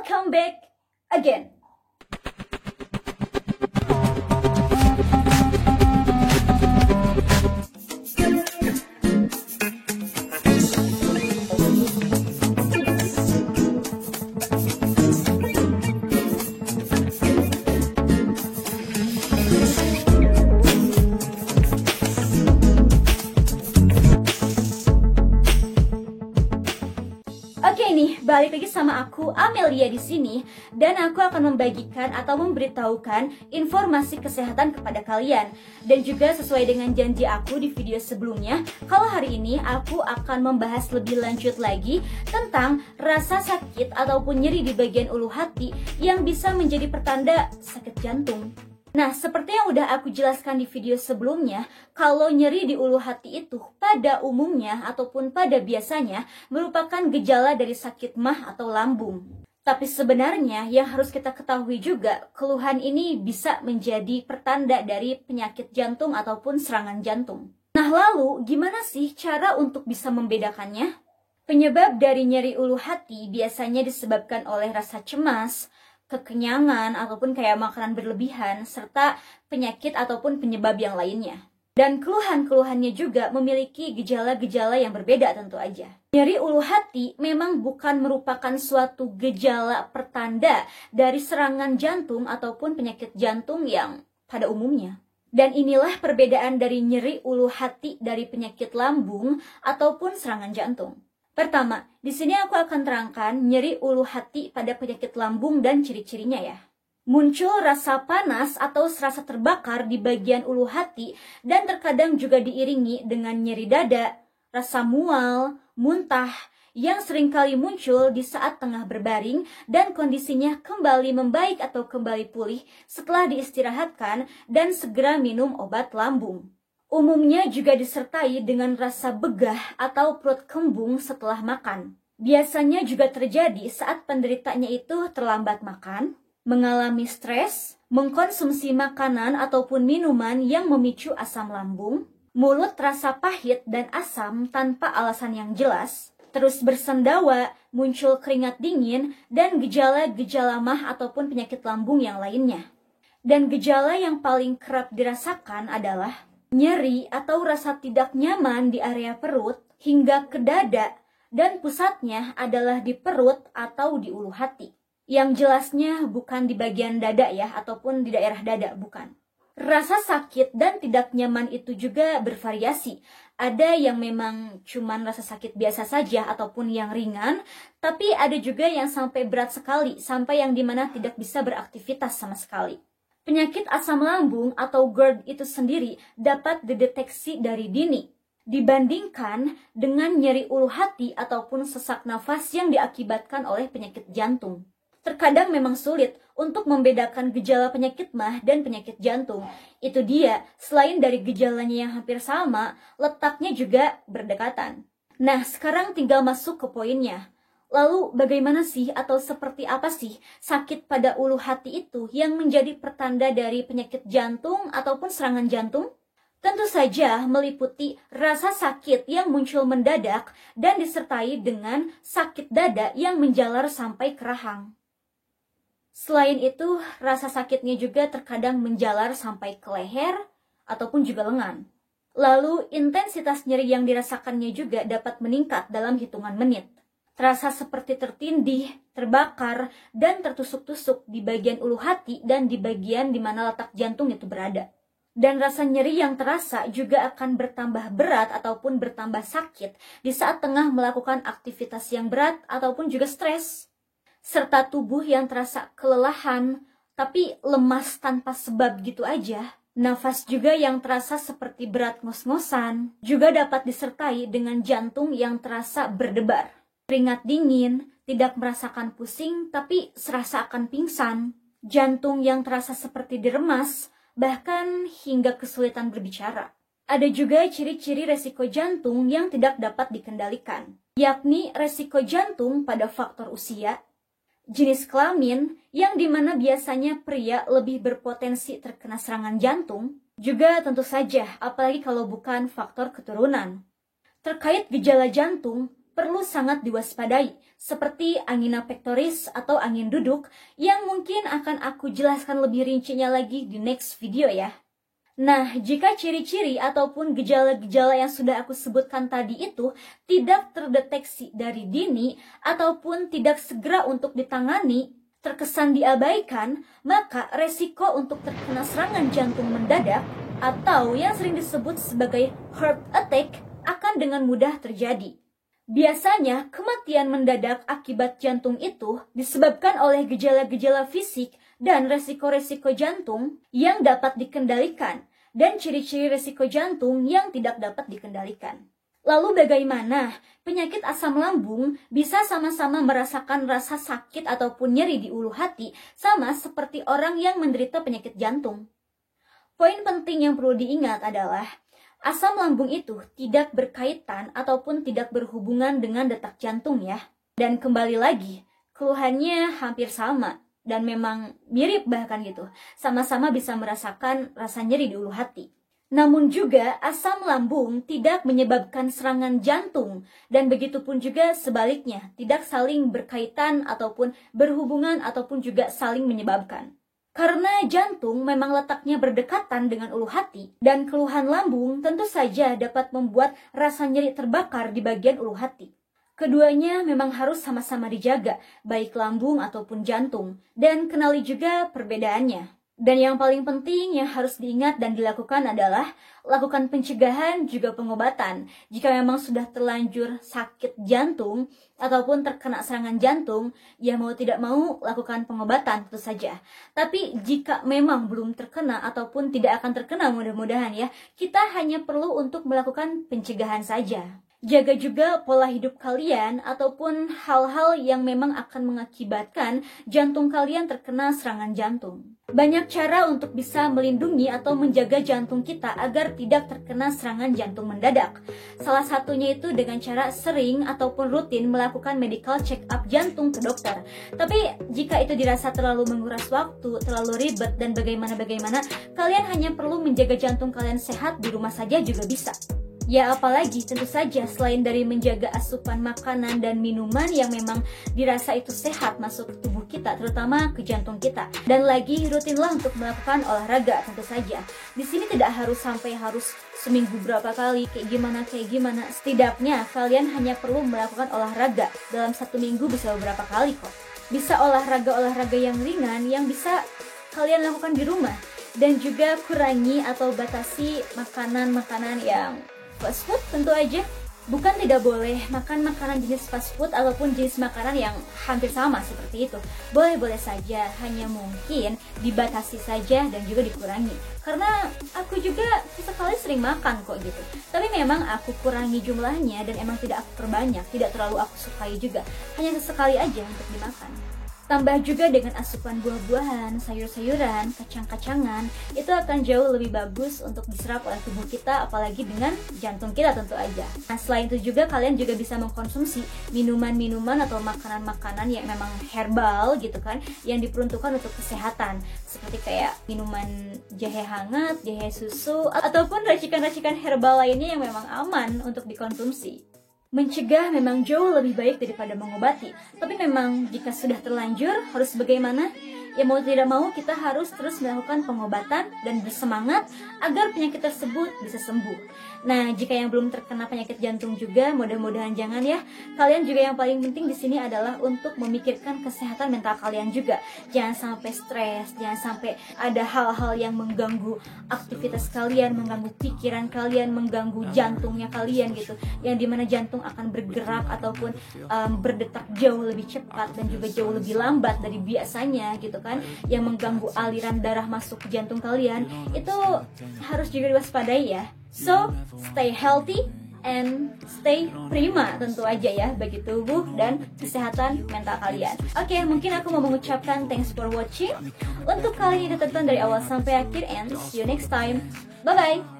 welcome back again. Oke nih, balik lagi sama aku Amelia di sini, dan aku akan membagikan atau memberitahukan informasi kesehatan kepada kalian. Dan juga sesuai dengan janji aku di video sebelumnya, kalau hari ini aku akan membahas lebih lanjut lagi tentang rasa sakit ataupun nyeri di bagian ulu hati yang bisa menjadi pertanda sakit jantung. Nah, seperti yang udah aku jelaskan di video sebelumnya, kalau nyeri di ulu hati itu pada umumnya ataupun pada biasanya merupakan gejala dari sakit mah atau lambung. Tapi sebenarnya yang harus kita ketahui juga, keluhan ini bisa menjadi pertanda dari penyakit jantung ataupun serangan jantung. Nah, lalu gimana sih cara untuk bisa membedakannya? Penyebab dari nyeri ulu hati biasanya disebabkan oleh rasa cemas, kekenyangan, ataupun kayak makanan berlebihan, serta penyakit ataupun penyebab yang lainnya. Dan keluhan-keluhannya juga memiliki gejala-gejala yang berbeda tentu aja. Nyeri ulu hati memang bukan merupakan suatu gejala pertanda dari serangan jantung ataupun penyakit jantung yang pada umumnya. Dan inilah perbedaan dari nyeri ulu hati dari penyakit lambung ataupun serangan jantung. Pertama, di sini aku akan terangkan nyeri ulu hati pada penyakit lambung dan ciri-cirinya ya. Muncul rasa panas atau serasa terbakar di bagian ulu hati dan terkadang juga diiringi dengan nyeri dada, rasa mual, muntah yang seringkali muncul di saat tengah berbaring dan kondisinya kembali membaik atau kembali pulih setelah diistirahatkan dan segera minum obat lambung. Umumnya juga disertai dengan rasa begah atau perut kembung setelah makan. Biasanya juga terjadi saat penderitanya itu terlambat makan, mengalami stres, mengkonsumsi makanan ataupun minuman yang memicu asam lambung, mulut terasa pahit dan asam tanpa alasan yang jelas, terus bersendawa, muncul keringat dingin, dan gejala-gejala mah ataupun penyakit lambung yang lainnya. Dan gejala yang paling kerap dirasakan adalah nyeri atau rasa tidak nyaman di area perut hingga ke dada, dan pusatnya adalah di perut atau di ulu hati. Yang jelasnya bukan di bagian dada ya, ataupun di daerah dada, bukan. Rasa sakit dan tidak nyaman itu juga bervariasi. Ada yang memang cuman rasa sakit biasa saja ataupun yang ringan, tapi ada juga yang sampai berat sekali, sampai yang dimana tidak bisa beraktivitas sama sekali. Penyakit asam lambung atau GERD itu sendiri dapat dideteksi dari dini, dibandingkan dengan nyeri ulu hati ataupun sesak nafas yang diakibatkan oleh penyakit jantung. Terkadang memang sulit untuk membedakan gejala penyakit mah dan penyakit jantung. Itu dia, selain dari gejalanya yang hampir sama, letaknya juga berdekatan. Nah, sekarang tinggal masuk ke poinnya. Lalu bagaimana sih atau seperti apa sih sakit pada ulu hati itu yang menjadi pertanda dari penyakit jantung ataupun serangan jantung? Tentu saja meliputi rasa sakit yang muncul mendadak dan disertai dengan sakit dada yang menjalar sampai ke rahang. Selain itu, rasa sakitnya juga terkadang menjalar sampai ke leher ataupun juga lengan. Lalu intensitas nyeri yang dirasakannya juga dapat meningkat dalam hitungan menit. Terasa seperti tertindih, terbakar, dan tertusuk-tusuk di bagian ulu hati dan di bagian di mana letak jantung itu berada. Dan rasa nyeri yang terasa juga akan bertambah berat ataupun bertambah sakit di saat tengah melakukan aktivitas yang berat ataupun juga stres. Serta tubuh yang terasa kelelahan, tapi lemas tanpa sebab gitu aja. Nafas juga yang terasa seperti berat ngos-ngosan, juga dapat disertai dengan jantung yang terasa berdebar. Keringat dingin, tidak merasakan pusing, tapi serasa akan pingsan. Jantung yang terasa seperti diremas, bahkan hingga kesulitan berbicara. Ada juga ciri-ciri resiko jantung yang tidak dapat dikendalikan, yakni resiko jantung pada faktor usia, jenis kelamin, yang dimana biasanya pria lebih berpotensi terkena serangan jantung, juga tentu saja, apalagi kalau bukan faktor keturunan. Terkait gejala jantung, perlu sangat diwaspadai, seperti angina pectoris atau angin duduk yang mungkin akan aku jelaskan lebih rincinya lagi di next video ya. Nah, jika ciri-ciri ataupun gejala-gejala yang sudah aku sebutkan tadi itu tidak terdeteksi dari dini ataupun tidak segera untuk ditangani, terkesan diabaikan, maka resiko untuk terkena serangan jantung mendadak atau yang sering disebut sebagai heart attack akan dengan mudah terjadi. Biasanya, kematian mendadak akibat jantung itu disebabkan oleh gejala-gejala fisik dan resiko-resiko jantung yang dapat dikendalikan dan ciri-ciri resiko jantung yang tidak dapat dikendalikan. Lalu bagaimana penyakit asam lambung bisa sama-sama merasakan rasa sakit ataupun nyeri di ulu hati sama seperti orang yang menderita penyakit jantung? Poin penting yang perlu diingat adalah asam lambung itu tidak berkaitan ataupun tidak berhubungan dengan detak jantung ya. Dan kembali lagi, keluhannya hampir sama dan memang mirip bahkan gitu. Sama-sama bisa merasakan rasa nyeri di ulu hati. Namun juga asam lambung tidak menyebabkan serangan jantung dan begitu pun juga sebaliknya, tidak saling berkaitan ataupun berhubungan ataupun juga saling menyebabkan. Karena jantung memang letaknya berdekatan dengan ulu hati dan keluhan lambung tentu saja dapat membuat rasa nyeri terbakar di bagian ulu hati. Keduanya memang harus sama-sama dijaga, baik lambung ataupun jantung, dan kenali juga perbedaannya. Dan yang paling penting yang harus diingat dan dilakukan adalah lakukan pencegahan juga pengobatan. Jika memang sudah terlanjur sakit jantung ataupun terkena serangan jantung, ya mau tidak mau lakukan pengobatan tentu saja. Tapi jika memang belum terkena ataupun tidak akan terkena mudah-mudahan ya, kita hanya perlu untuk melakukan pencegahan saja. Jaga juga pola hidup kalian ataupun hal-hal yang memang akan mengakibatkan jantung kalian terkena serangan jantung. Banyak cara untuk bisa melindungi atau menjaga jantung kita agar tidak terkena serangan jantung mendadak. Salah satunya itu dengan cara sering ataupun rutin melakukan medical check up jantung ke dokter. Tapi jika itu dirasa terlalu menguras waktu, terlalu ribet dan bagaimana, kalian hanya perlu menjaga jantung kalian sehat di rumah saja juga bisa. Ya apalagi tentu saja selain dari menjaga asupan makanan dan minuman yang memang dirasa itu sehat masuk ke tubuh kita, terutama ke jantung kita. Dan lagi rutinlah untuk melakukan olahraga tentu saja. Di sini tidak harus sampai harus seminggu berapa kali, kayak gimana. Setidaknya kalian hanya perlu melakukan olahraga dalam 1 minggu bisa beberapa kali kok. Bisa olahraga yang ringan yang bisa kalian lakukan di rumah. Dan juga kurangi atau batasi makanan-makanan yang fast food tentu aja. Bukan tidak boleh makan makanan jenis fast food ataupun jenis makanan yang hampir sama seperti itu. Boleh-boleh saja, hanya mungkin dibatasi saja dan juga dikurangi. Karena aku juga sesekali sering makan kok gitu. Tapi memang aku kurangi jumlahnya dan emang tidak aku perbanyak, tidak terlalu aku sukai juga. Hanya sesekali aja untuk dimakan. Tambah juga dengan asupan buah-buahan, sayur-sayuran, kacang-kacangan, itu akan jauh lebih bagus untuk diserap oleh tubuh kita, apalagi dengan jantung kita tentu aja. Nah, selain itu juga kalian juga bisa mengkonsumsi minuman-minuman atau makanan-makanan yang memang herbal gitu kan, yang diperuntukkan untuk kesehatan, seperti kayak minuman jahe hangat, jahe susu, ataupun racikan-racikan herbal lainnya yang memang aman untuk dikonsumsi. Mencegah memang jauh lebih baik daripada mengobati. Tapi memang jika sudah terlanjur harus bagaimana? Ya mau tidak mau kita harus terus melakukan pengobatan dan bersemangat agar penyakit tersebut bisa sembuh. Nah, jika yang belum terkena penyakit jantung juga, mudah-mudahan jangan ya. Kalian juga yang paling penting di sini adalah untuk memikirkan kesehatan mental kalian juga. Jangan sampai stres, jangan sampai ada hal-hal yang mengganggu aktivitas kalian, mengganggu pikiran kalian, mengganggu jantungnya kalian gitu. Yang dimana jantung akan bergerak ataupun berdetak jauh lebih cepat dan juga jauh lebih lambat dari biasanya gitu kan, yang mengganggu aliran darah masuk ke jantung kalian, itu harus juga diwaspadai ya. So, stay healthy and stay prima tentu aja ya bagi tubuh dan kesehatan mental kalian. Oke, mungkin aku mau mengucapkan thanks for watching. Untuk kalian yang tonton dari awal sampai akhir, and see you next time. Bye bye.